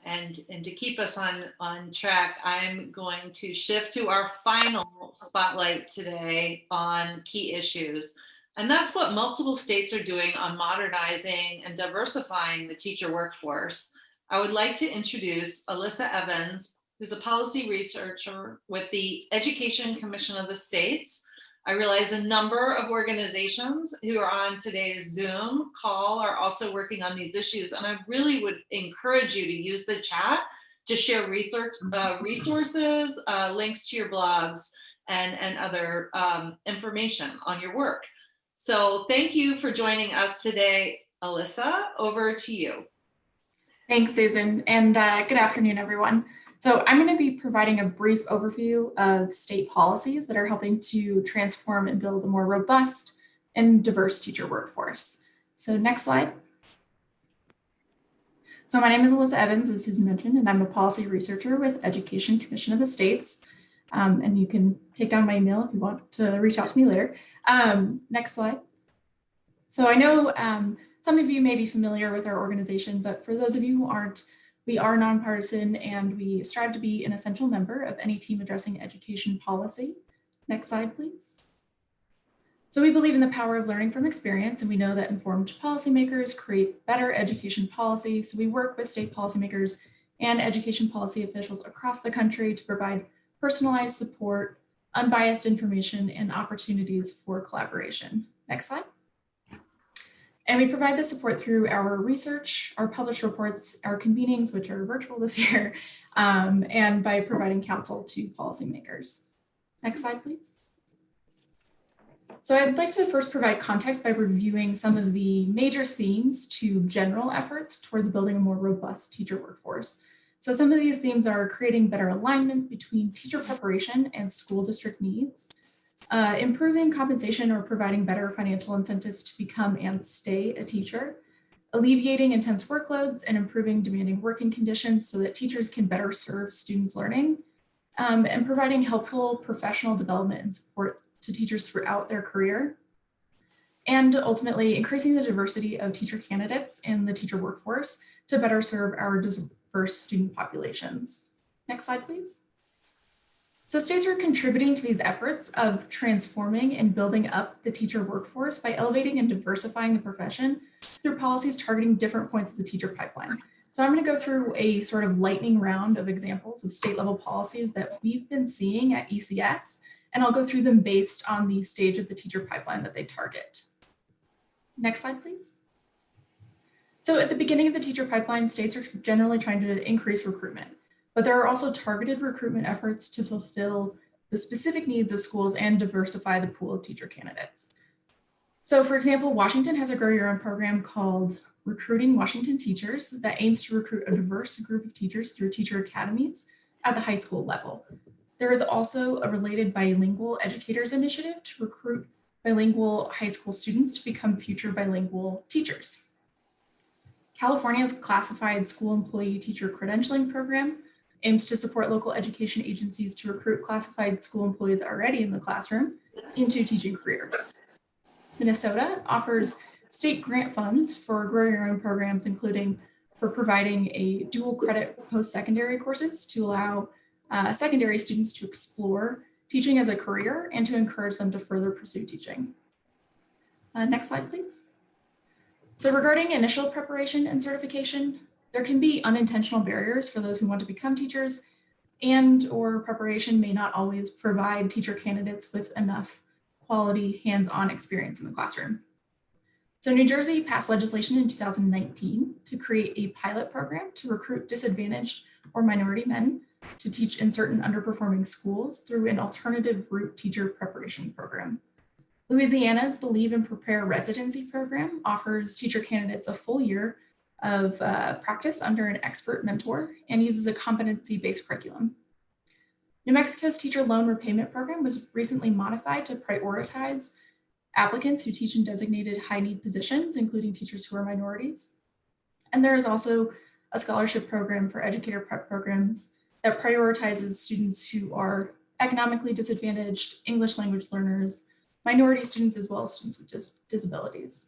And to keep us on track, I'm going to shift to our final spotlight today on key issues. And that's what multiple states are doing on modernizing and diversifying the teacher workforce. I would like to introduce Alyssa Evans, who's a policy researcher with the Education Commission of the States. I realize a number of organizations who are on today's Zoom call are also working on these issues, and I really would encourage you to use the chat to share research resources, links to your blogs, and other information on your work. So thank you for joining us today. Alyssa, over to you. Thanks, Susan, and good afternoon, everyone. So I'm going to be providing a brief overview of state policies that are helping to transform and build a more robust and diverse teacher workforce. So next slide. So my name is Alyssa Evans, as Susan mentioned, and I'm a policy researcher with Education Commission of the States. And you can take down my email if you want to reach out to me later. Next slide. So I know some of you may be familiar with our organization, but for those of you who aren't, we are nonpartisan and we strive to be an essential member of any team addressing education policy. Next slide, please. So we believe in the power of learning from experience, and we know that informed policymakers create better education policy. So we work with state policymakers and education policy officials across the country to provide personalized support, unbiased information, and opportunities for collaboration. Next slide. And we provide this support through our research, our published reports, our convenings, which are virtual this year, and by providing counsel to policymakers. Next slide, please. So I'd like to first provide context by reviewing some of the major themes to general efforts toward building a more robust teacher workforce. So some of these themes are creating better alignment between teacher preparation and school district needs, improving compensation or providing better financial incentives to become and stay a teacher, alleviating intense workloads and improving demanding working conditions so that teachers can better serve students' learning, and providing helpful professional development and support to teachers throughout their career, and ultimately increasing the diversity of teacher candidates in the teacher workforce to better serve our diverse student populations. Next slide, please. So states are contributing to these efforts of transforming and building up the teacher workforce by elevating and diversifying the profession through policies targeting different points of the teacher pipeline. So I'm going to go through a sort of lightning round of examples of state level policies that we've been seeing at ECS, and I'll go through them based on the stage of the teacher pipeline that they target. Next slide, please. So at the beginning of the teacher pipeline, states are generally trying to increase recruitment, but there are also targeted recruitment efforts to fulfill the specific needs of schools and diversify the pool of teacher candidates. So for example, Washington has a Grow Your Own program called Recruiting Washington Teachers that aims to recruit a diverse group of teachers through teacher academies at the high school level. There is also a related bilingual educators initiative to recruit bilingual high school students to become future bilingual teachers. California's classified school employee teacher credentialing program aims to support local education agencies to recruit classified school employees already in the classroom into teaching careers. Minnesota offers state grant funds for Grow Your Own programs, including for providing a dual credit post-secondary courses to allow secondary students to explore teaching as a career and to encourage them to further pursue teaching. Next slide, please. So regarding initial preparation and certification, there can be unintentional barriers for those who want to become teachers, and or preparation may not always provide teacher candidates with enough quality hands-on experience in the classroom. So New Jersey passed legislation in 2019 to create a pilot program to recruit disadvantaged or minority men to teach in certain underperforming schools through an alternative route teacher preparation program. Louisiana's Believe and Prepare residency program offers teacher candidates a full year of practice under an expert mentor and uses a competency-based curriculum. New Mexico's teacher loan repayment program was recently modified to prioritize applicants who teach in designated high-need positions, including teachers who are minorities. And there is also a scholarship program for educator prep programs that prioritizes students who are economically disadvantaged, English language learners, minority students, as well as students with disabilities.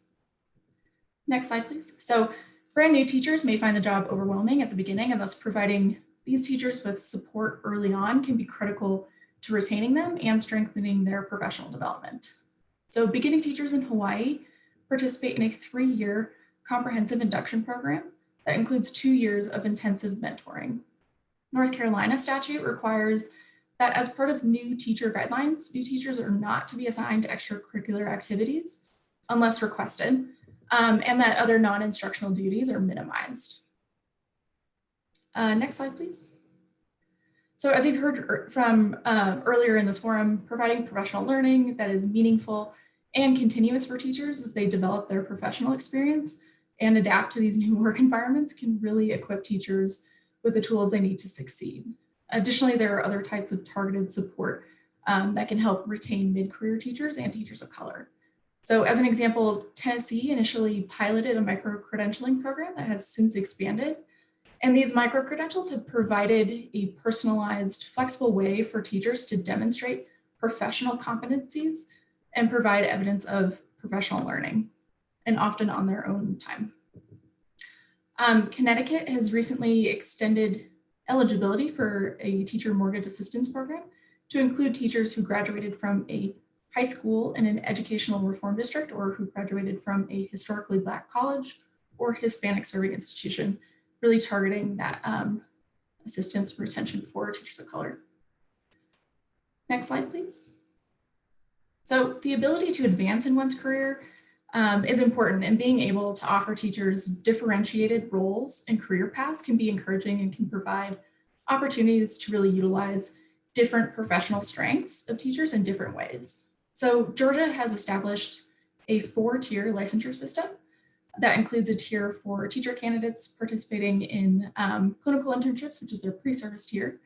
Next slide, please. So Brand new teachers may find the job overwhelming at the beginning, and thus providing these teachers with support early on can be critical to retaining them and strengthening their professional development. So beginning teachers in Hawaii participate in a 3-year comprehensive induction program that includes 2 years of intensive mentoring. North Carolina statute requires that as part of new teacher guidelines, new teachers are not to be assigned to extracurricular activities unless requested, and that other non-instructional duties are minimized. Next slide, please. So as you've heard from earlier in this forum, providing professional learning that is meaningful and continuous for teachers as they develop their professional experience and adapt to these new work environments can really equip teachers with the tools they need to succeed. Additionally, there are other types of targeted support that can help retain mid-career teachers and teachers of color. So as an example, Tennessee initially piloted a micro-credentialing program that has since expanded. And these micro-credentials have provided a personalized, flexible way for teachers to demonstrate professional competencies and provide evidence of professional learning, and often on their own time. Connecticut has recently extended eligibility for a teacher mortgage assistance program to include teachers who graduated from a high school in an educational reform district or who graduated from a historically Black college or Hispanic serving institution, really targeting that assistance retention for teachers of color. Next slide, please. So the ability to advance in one's career is important, and being able to offer teachers differentiated roles and career paths can be encouraging and can provide opportunities to really utilize different professional strengths of teachers in different ways. So Georgia has established a 4-tier licensure system that includes a tier for teacher candidates participating in clinical internships, which is their pre-service tier,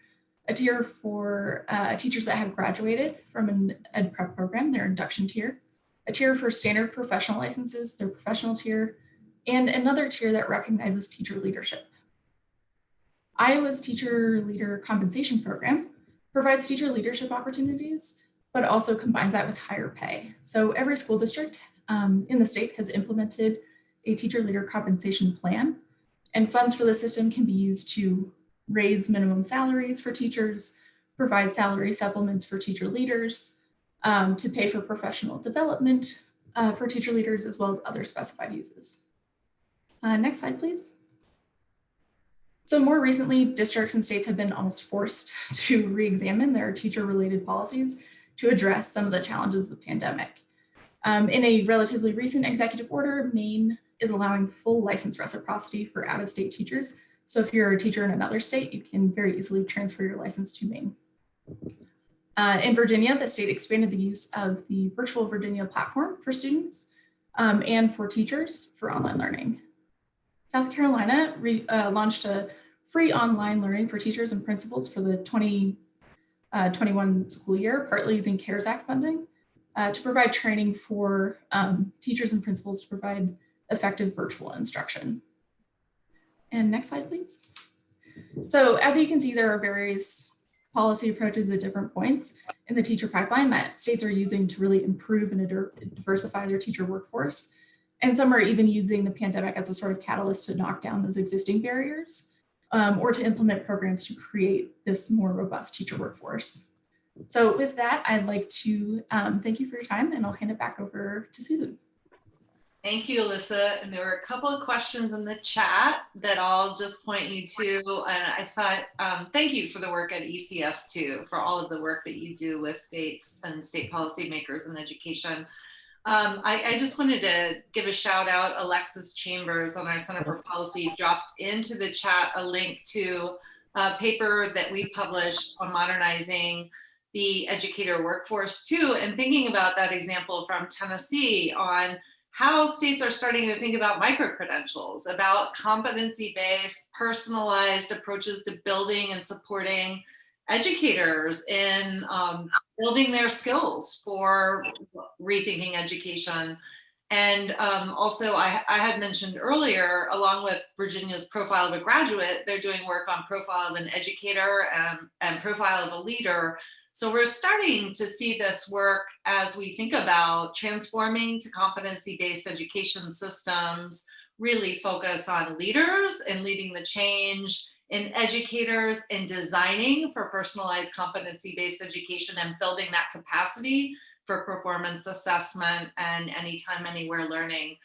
a tier for teachers that have graduated from an ed prep program, their induction tier, a tier for standard professional licenses, their professional tier, and another tier that recognizes teacher leadership. Iowa's teacher leader compensation program provides teacher leadership opportunities, but also combines that with higher pay. So every school district in the state has implemented a teacher leader compensation plan, and funds for the system can be used to raise minimum salaries for teachers, provide salary supplements for teacher leaders, to pay for professional development for teacher leaders, as well as other specified uses. Next slide, please. So more recently, districts and states have been almost forced to re-examine their teacher-related policies to address some of the challenges of the pandemic. In a relatively recent executive order, Maine is allowing full license reciprocity for out-of-state teachers. So if you're a teacher in another state, you can very easily transfer your license to Maine. In Virginia, the state expanded the use of the Virtual Virginia platform for students and for teachers for online learning. South Carolina launched a free online learning for teachers and principals for the 2021 school year, partly using CARES Act funding to provide training for teachers and principals to provide effective virtual instruction. And next slide, please. So as you can see, there are various policy approaches at different points in the teacher pipeline that states are using to really improve and diversify their teacher workforce. And some are even using the pandemic as a sort of catalyst to knock down those existing barriers or to implement programs to create this more robust teacher workforce. So with that, I'd like to thank you for your time, and I'll hand it back over to Susan. Thank you, Alyssa. And there were a couple of questions in the chat that I'll just point you to. And I thought, thank you for the work at ECS too, for all of the work that you do with states and state policymakers in education. I just wanted to give a shout out. Alexis Chambers on our Center for Policy dropped into the chat a link to a paper that we published on modernizing the educator workforce too, and thinking about that example from Tennessee on how states are starting to think about micro-credentials, about competency-based, personalized approaches to building and supporting educators in building their skills for rethinking education. And also, I had mentioned earlier, along with Virginia's Profile of a Graduate, they're doing work on Profile of an Educator and Profile of a Leader. So we're starting to see this work as we think about transforming to competency-based education systems, really focus on leaders and leading the change, in educators, in designing for personalized competency-based education and building that capacity for performance assessment and anytime, anywhere learning.